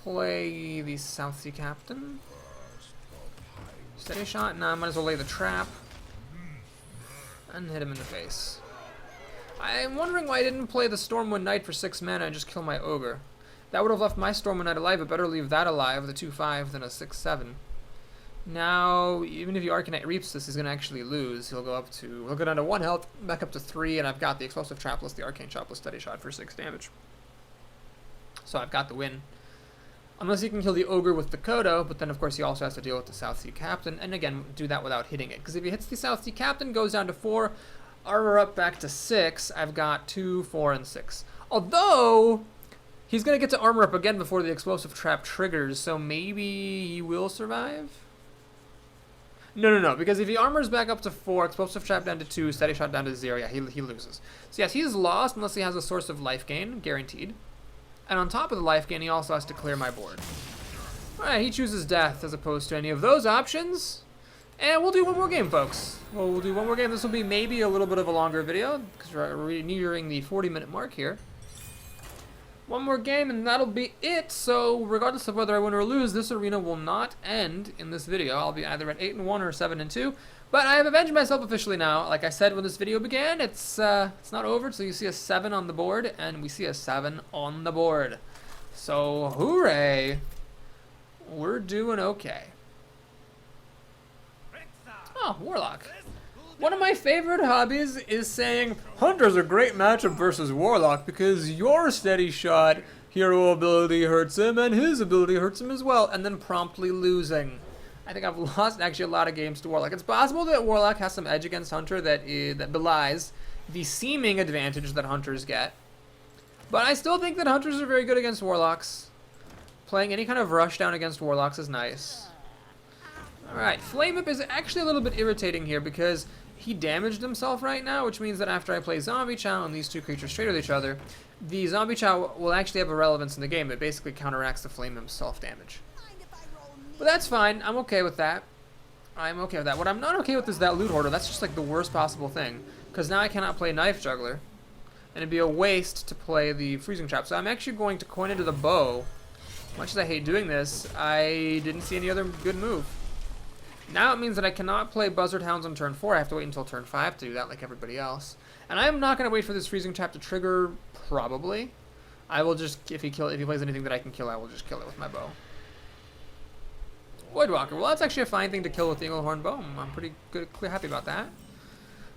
Play the South Sea Captain. Steady Shot. Now I might as well lay the trap. And hit him in the face. I'm wondering why I didn't play the Stormwind Knight for 6 mana and just kill my Ogre. That would have left my Stormwind Knight alive, but better leave that alive, the 2/5, than a 6/7. Now, even if he Arcanite Reaps this, he's going to actually lose. He'll go down to 1 health, back up to 3, and I've got the Explosive Trap plus the Arcane Shot plus Steady Shot for 6 damage. So I've got the win. Unless he can kill the Ogre with the Kodo, but then of course he also has to deal with the South Sea Captain, and again, do that without hitting it. Because if he hits the South Sea Captain, goes down to 4, armor up back to 6, I've got 2, 4, and 6. Although, he's going to get to armor up again before the Explosive Trap triggers, so maybe he will survive? No, because if he armors back up to 4, Explosive Trap down to 2, Steady Shot down to 0, yeah, he loses. So yes, he's lost unless he has a source of life gain, guaranteed. And on top of the life gain, he also has to clear my board. Alright, he chooses death as opposed to any of those options. And we'll do one more game, folks. Well, we'll do one more game. This will be maybe a little bit of a longer video, because we're nearing the 40-minute mark here. One more game, and that'll be it. So, regardless of whether I win or lose, this arena will not end in this video. I'll be either at 8-1 or 7-2. But I have avenged myself officially now. Like I said when this video began, it's not over. So you see a 7 on the board, and we see a 7 on the board. So, hooray! We're doing okay. Oh, Warlock. One of my favorite hobbies is saying, Hunter's a great matchup versus Warlock because your steady shot hero ability hurts him and his ability hurts him as well, and then promptly losing. I think I've lost actually a lot of games to Warlock. It's possible that Warlock has some edge against Hunter that belies the seeming advantage that Hunters get. But I still think that Hunters are very good against Warlocks. Playing any kind of rushdown against Warlocks is nice. Alright, Flame Whip is actually a little bit irritating here because he damaged himself right now, which means that after I play Zombie Chow and these two creatures trade with each other, the Zombie Chow will actually have a relevance in the game. It basically counteracts the Flame Whip's self-damage. But that's fine. I'm okay with that. I'm okay with that. What I'm not okay with is that Loot Hoarder. That's just like the worst possible thing. Because now I cannot play Knife Juggler. And it'd be a waste to play the Freezing Trap. So I'm actually going to coin into the bow. Much as I hate doing this, I didn't see any other good move. Now it means that I cannot play Buzzard Hounds on turn 4. I have to wait until turn 5 to do that like everybody else. And I am not going to wait for this Freezing Trap to trigger, probably. I will just, if he plays anything that I can kill, I will just kill it with my bow. Voidwalker. Well, that's actually a fine thing to kill with the Englehorn Bow. I'm pretty good, happy about that.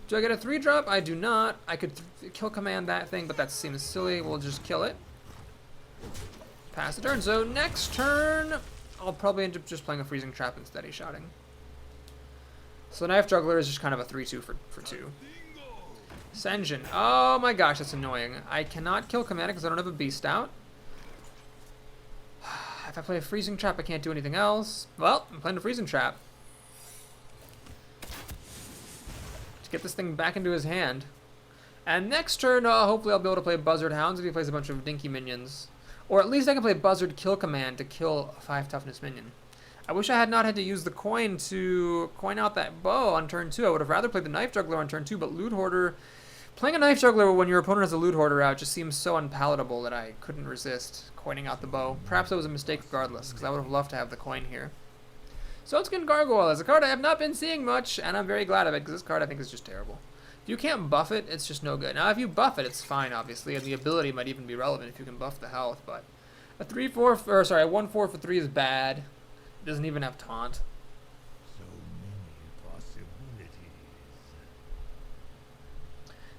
Do I get a 3-drop? I do not. I could kill command that thing, but that seems silly. We'll just kill it. Pass the turn. So next turn, I'll probably end up just playing a Freezing Trap and Steady Shotting. So Knife Juggler is just kind of a 3-2 for 2. Senjin. Oh my gosh, that's annoying. I cannot kill command because I don't have a Beast out. If I play a Freezing Trap, I can't do anything else. Well, I'm playing a Freezing Trap. To get this thing back into his hand. And next turn, hopefully I'll be able to play Buzzard Hounds if he plays a bunch of dinky minions. Or at least I can play Buzzard Kill Command to kill a 5 toughness minion. I wish I had not had to use the coin to coin out that bow on turn 2. I would have rather played the Knife Juggler on turn 2, but Loot Hoarder... Playing a Knife Juggler when your opponent has a Loot Hoarder out just seems so unpalatable that I couldn't resist coining out the bow. Perhaps it was a mistake regardless, because I would have loved to have the coin here. Soatskin Gargoyle is a card I have not been seeing much, and I'm very glad of it, because this card I think is just terrible. If you can't buff it, it's just no good. Now, if you buff it, it's fine, obviously, and the ability might even be relevant if you can buff the health, but a 1/4 for 3 is bad. It doesn't even have taunt.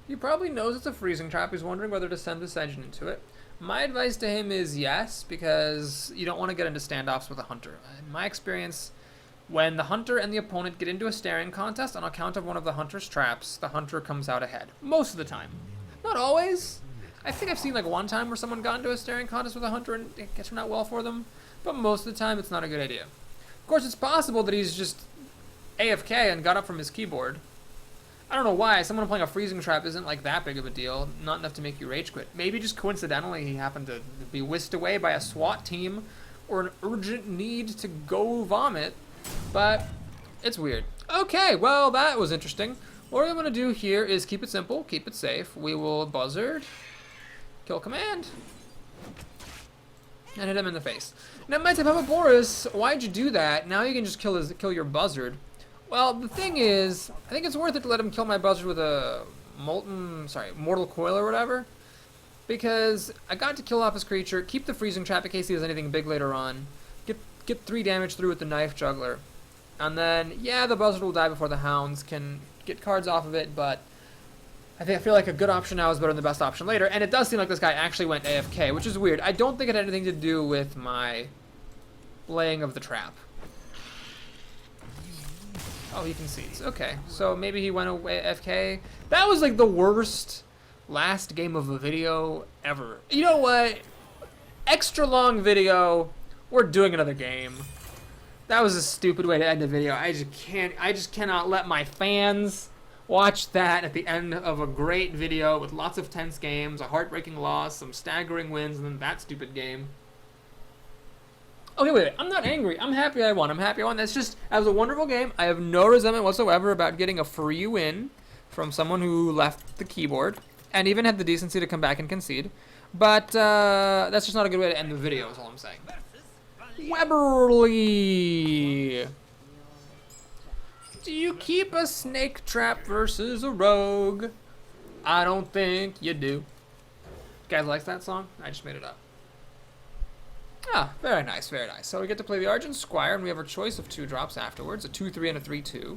He probably knows it's a Freezing Trap. He's wondering whether to send this engine into it. My advice to him is yes, because you don't want to get into standoffs with a Hunter. In my experience, when the Hunter and the opponent get into a staring contest on account of one of the Hunter's traps, the Hunter comes out ahead. Most of the time. Not always. I think I've seen like one time where someone got into a staring contest with a Hunter and it turned out well for them, but most of the time it's not a good idea. Of course, it's possible that he's just AFK and got up from his keyboard. I don't know why. Someone playing a Freezing Trap isn't like that big of a deal. Not enough to make you rage quit. Maybe just coincidentally he happened to be whisked away by a SWAT team or an urgent need to go vomit. But it's weird. Okay, well that was interesting. What we're going to do here is keep it simple, keep it safe. We will Buzzard, kill command, and hit him in the face. Now it might say, Papa Boris, why'd you do that? Now you can just kill your Buzzard. Well, the thing is, I think it's worth it to let him kill my Buzzard with a Mortal Coil or whatever. Because I got to kill off his creature, keep the Freezing Trap in case he does anything big later on, get 3 damage through with the Knife Juggler. And then, yeah, the Buzzard will die before the Hounds can get cards off of it, but I feel like a good option now is better than the best option later. And it does seem like this guy actually went AFK, which is weird. I don't think it had anything to do with my laying of the trap. Oh, he concedes. Okay, so maybe he went away AFK. That was like the worst last game of a video ever. You know what? Extra long video. We're doing another game. That was a stupid way to end a video. I just cannot let my fans watch that at the end of a great video with lots of tense games, a heartbreaking loss, some staggering wins, and then that stupid game. Okay, wait. I'm not angry. I'm happy I won. I'm happy I won. That's just, that was a wonderful game. I have no resentment whatsoever about getting a free win from someone who left the keyboard and even had the decency to come back and concede. But that's just not a good way to end the video, is all I'm saying. Weberly! Do you keep a snake trap versus a rogue? I don't think you do. You guys like that song? I just made it up. Ah, very nice, very nice. So we get to play the Argent Squire, and we have our choice of 2 drops afterwards, a 2-3 and a 3-2.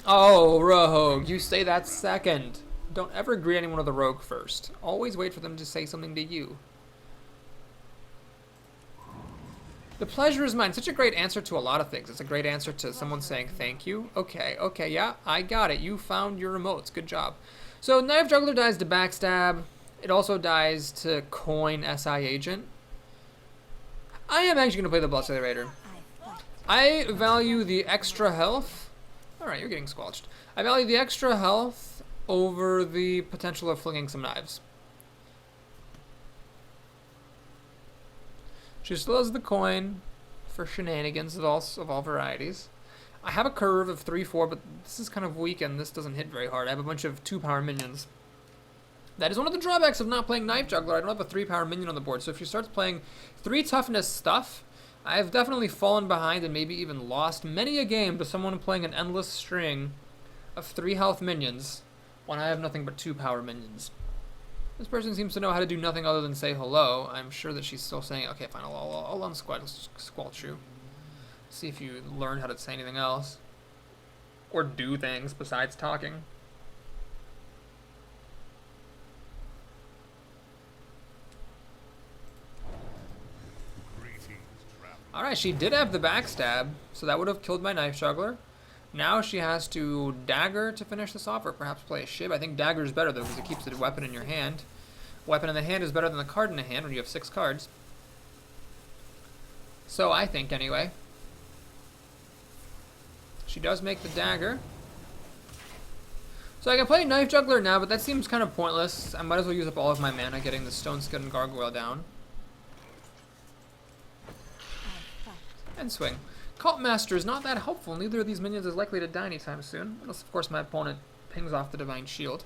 Oh, rogue, you say that second. Don't ever greet anyone with a rogue first. Always wait for them to say something to you. The pleasure is mine. Such a great answer to a lot of things. It's a great answer to someone saying thank you. Okay, yeah, I got it. You found your remotes. Good job. So Knife Juggler dies to Backstab. It also dies to Coin SI Agent. I am actually going to play the Blood Raider. I value the extra health. Alright, you're getting squelched. I value the extra health over the potential of flinging some knives. She still has the coin for shenanigans of all varieties. I have a curve of 3-4, but this is kind of weak and this doesn't hit very hard. I have a bunch of 2-power minions. That is one of the drawbacks of not playing Knife Juggler. I don't have a 3-power minion on the board, so if you start playing 3 toughness stuff, I have definitely fallen behind and maybe even lost many a game to someone playing an endless string of 3 health minions when I have nothing but 2-power minions. This person seems to know how to do nothing other than say hello. I'm sure that she's still saying, okay, fine, I'll unsquelch you. See if you learn how to say anything else. Or do things besides talking. Alright, she did have the backstab, so that would have killed my Knife Juggler. Now she has to dagger to finish this off, or perhaps play a shib. I think dagger is better, though, because it keeps the weapon in your hand. Weapon in the hand is better than the card in the hand when you have 6 cards. So I think, anyway. She does make the dagger. So I can play Knife Juggler now, but that seems kind of pointless. I might as well use up all of my mana getting the Stone Skin Gargoyle down. And swing. Cult Master is not that helpful. Neither of these minions is likely to die anytime soon. Unless, of course, my opponent pings off the Divine Shield.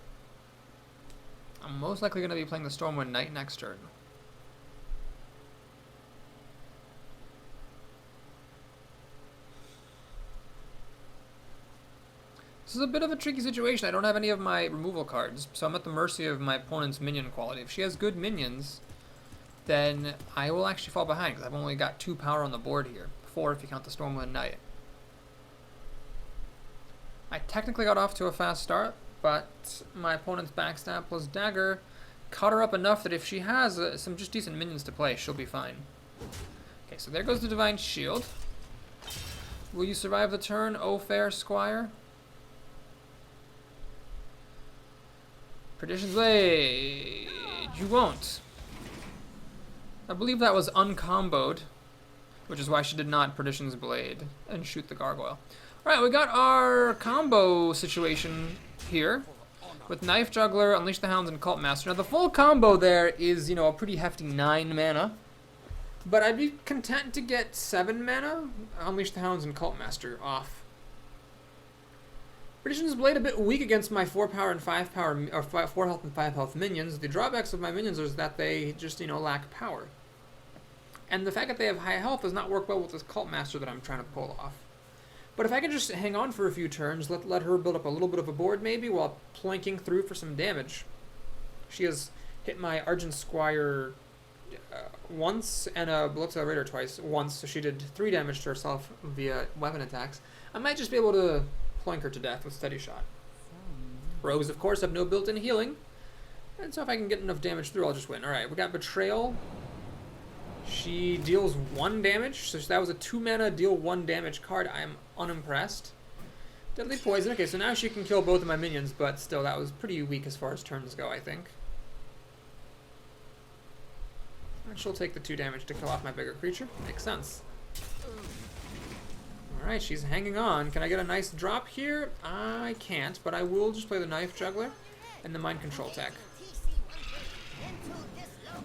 I'm most likely going to be playing the Stormwind Knight next turn. This is a bit of a tricky situation. I don't have any of my removal cards, so I'm at the mercy of my opponent's minion quality. If she has good minions, then I will actually fall behind, because I've only got 2 power on the board here. 4 if you count the Stormwind Knight. I technically got off to a fast start, but my opponent's backstab plus dagger caught her up enough that if she has some just decent minions to play, she'll be fine. Okay, so there goes the Divine Shield. Will you survive the turn, oh fair squire? Perdition's Blade. You won't. I believe that was uncomboed, which is why she did not Perdition's Blade and shoot the gargoyle. Alright, we got our combo situation here with Knife Juggler, Unleash the Hounds, and Cult Master. Now the full combo there is, you know, a pretty hefty 9 mana, but I'd be content to get 7 mana, Unleash the Hounds, and Cult Master off. Perdition's Blade a bit weak against my 4 power and 5 power, or 4 health and 5 health minions. The drawbacks of my minions is that they just, you know, lack power. And the fact that they have high health does not work well with this Cult Master that I'm trying to pull off. But if I can just hang on for a few turns, let her build up a little bit of a board maybe, while planking through for some damage. She has hit my Argent Squire once and a Blitz Raider twice. Once, so she did 3 damage to herself via weapon attacks. I might just be able to plank her to death with Steady Shot. Rogues, of course, have no built-in healing. And so if I can get enough damage through, I'll just win. Alright, we got Betrayal. She deals 1 damage, so that was a 2 mana deal 1 damage card. I am unimpressed. Deadly Poison. Okay, so now she can kill both of my minions, but still, that was pretty weak as far as turns go, I think. And she'll take the 2 damage to kill off my bigger creature. Makes sense. Alright, she's hanging on. Can I get a nice drop here? I can't, but I will just play the Knife Juggler and the Mind Control tech.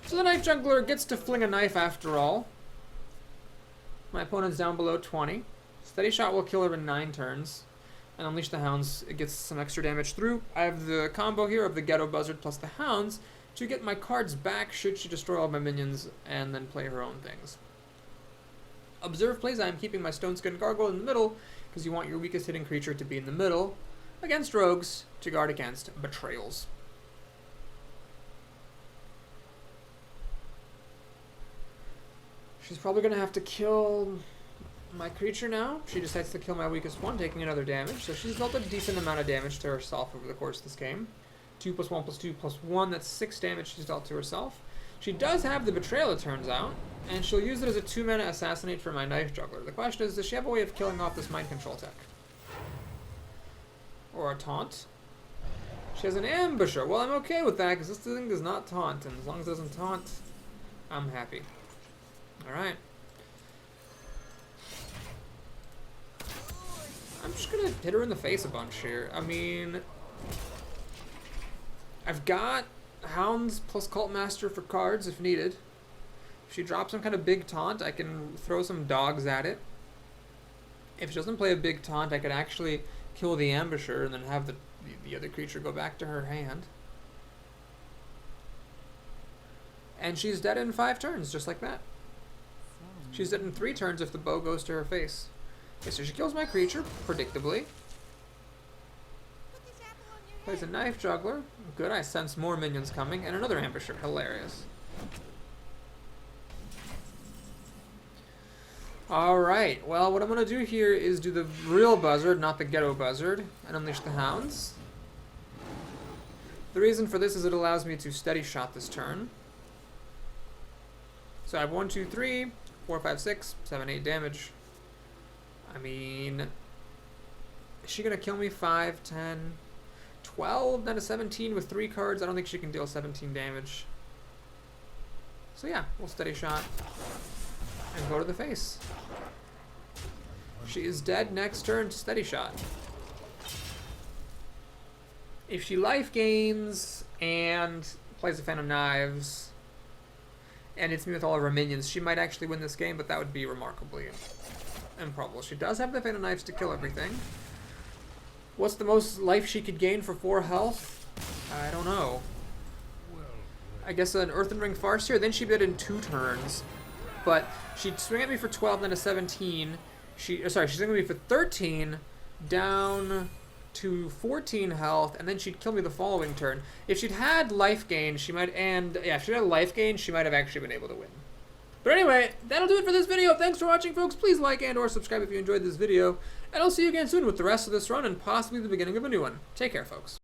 So the Knife Juggler gets to fling a knife after all. My opponent's down below 20. Steady Shot will kill her in 9 turns. And Unleash the Hounds, it gets some extra damage through. I have the combo here of the Ghetto Buzzard plus the Hounds to get my cards back should she destroy all my minions and then play her own things. Observe plays, I am keeping my Stone Skin Gargoyle in the middle because you want your weakest hitting creature to be in the middle against rogues to guard against betrayals. She's probably going to have to kill my creature now. She decides to kill my weakest one, taking another damage. So she's dealt a decent amount of damage to herself over the course of this game. 2 plus 1 plus 2 plus 1, that's 6 damage she's dealt to herself. She does have the Betrayal, it turns out, and she'll use it as a 2-mana Assassinate for my Knife Juggler. The question is, does she have a way of killing off this Mind Control tech? Or a Taunt? She has an Ambusher. Well, I'm okay with that, because this thing does not taunt, and as long as it doesn't taunt, I'm happy. Alright. I'm just gonna hit her in the face a bunch here. I mean, I've got Hounds plus Cult Master for cards if needed. If she drops some kind of big taunt, I can throw some dogs at it. If she doesn't play a big taunt, I could actually kill the Ambusher and then have the other creature go back to her hand. And she's dead in 5 turns, just like that. She's dead in 3 turns if the bow goes to her face. Okay, so she kills my creature, predictably. Plays a Knife Juggler. Good, I sense more minions coming. And another Ambusher. Hilarious. Alright, well, what I'm going to do here is do the real Buzzard, not the Ghetto Buzzard, and Unleash the Hounds. The reason for this is it allows me to Steady Shot this turn. So I have 1, 2, 3, 4, 5, 6, 7, 8 damage. I mean, is she going to kill me 5, 10, 12, down to 17 with 3 cards? I don't think she can deal 17 damage. So yeah, we'll Steady Shot and go to the face. She is dead next turn to Steady Shot. If she life gains and plays a Fan of Knives and hits me with all of her minions, she might actually win this game, but that would be remarkably improbable. She does have the Fan of Knives to kill everything. What's the most life she could gain for 4 health? I don't know. I guess an Earthen Ring Farce here. Then she'd be dead in 2 turns. But she'd swing at me for 12, then a 17. She's swinging at me for 13, down to 14 health, and then she'd kill me the following turn. If she'd had life gain, she might, if she'd had life gain, she might have actually been able to win. But anyway, that'll do it for this video. Thanks for watching, folks. Please like and or subscribe if you enjoyed this video. And I'll see you again soon with the rest of this run and possibly the beginning of a new one. Take care, folks.